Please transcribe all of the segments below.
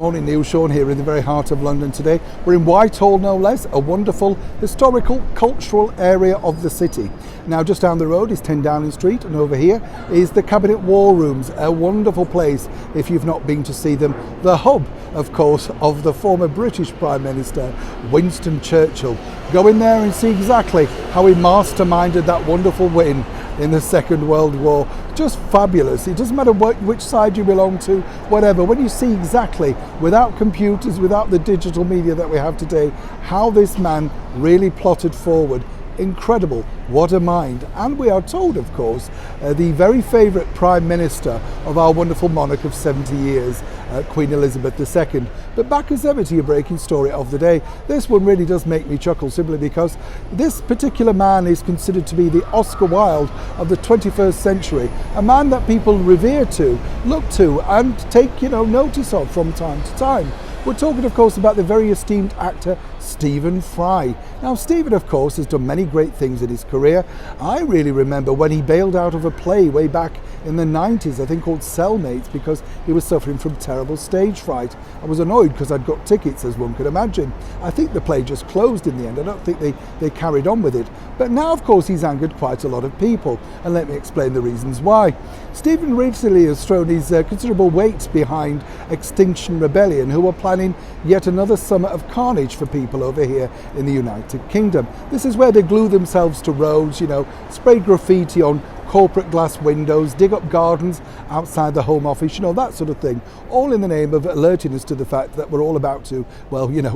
Morning, Neil. Sean here in the very heart of London today. We're in Whitehall, no less, a wonderful historical, cultural area of the city. Now, just down the road is 10 Downing Street, and over here is the Cabinet War Rooms, a wonderful place if you've not been to see them. The hub, of course, of the former British Prime Minister, Winston Churchill. Go in there and see exactly how he masterminded that wonderful win in the Second World War. Just fabulous. It doesn't matter which side you belong to, whatever. When you see exactly, without computers, without the digital media that we have today, how this man really plotted forward. Incredible. What a mind. And we are told, of course, the very favourite Prime Minister of our wonderful monarch of 70 years, Queen Elizabeth II. But back as ever to your breaking story of the day. This one really does make me chuckle, simply because this particular man is considered to be the Oscar Wilde of the 21st century. A man that people revere to, look to and take, notice of from time to time. We're talking, of course, about the very esteemed actor Stephen Fry. Now, Stephen, of course, has done many great things in his career. I really remember when he bailed out of a play way back in the 90s, I think called Cellmates, because he was suffering from terrible stage fright. I was annoyed because I'd got tickets, as one could imagine. I think the play just closed in the end. I don't think they carried on with it. But now, of course, he's angered quite a lot of people, and let me explain the reasons why. Stephen recently has thrown his considerable weight behind Extinction Rebellion, who are planning yet another summer of carnage for people over here in the United Kingdom. This is where they glue themselves to roads, spray graffiti on corporate glass windows, dig up gardens outside the Home Office, that sort of thing, all in the name of alerting us to the fact that we're all about to,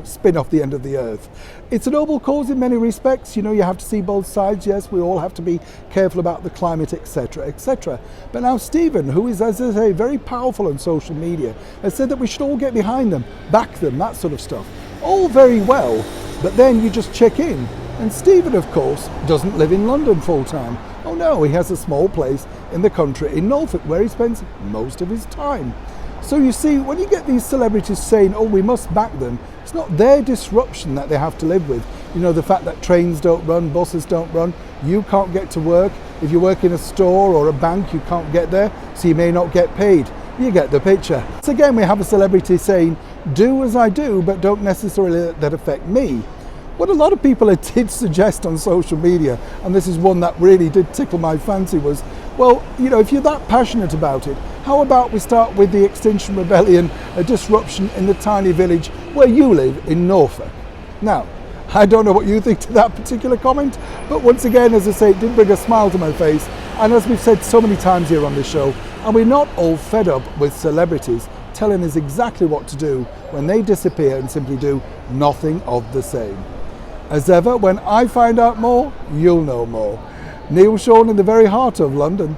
spin off the end of the earth. It's a noble cause in many respects. You have to see both sides. Yes, we all have to be careful about the climate, etc., etc. But now Stephen, who is, as I say, very powerful on social media, has said that we should all get behind them, back them, that sort of stuff. All very well, but then you just check in. And Stephen, of course, doesn't live in London full time. Oh no, he has a small place in the country in Norfolk where he spends most of his time. So you see, when you get these celebrities saying, oh, we must back them, it's not their disruption that they have to live with. The fact that trains don't run, buses don't run, you can't get to work. If you work in a store or a bank, you can't get there, so you may not get paid. You get the picture. So again, we have a celebrity saying, do as I do, but don't necessarily let that affect me. What a lot of people did suggest on social media, and this is one that really did tickle my fancy, was, well, if you're that passionate about it, how about we start with the Extinction Rebellion, a disruption in the tiny village where you live in Norfolk. Now, I don't know what you think to that particular comment, but once again, as I say, it did bring a smile to my face. And as we've said so many times here on this show, and we're not all fed up with celebrities telling us exactly what to do when they disappear and simply do nothing of the same. As ever, when I find out more, you'll know more. Neil Sean in the very heart of London.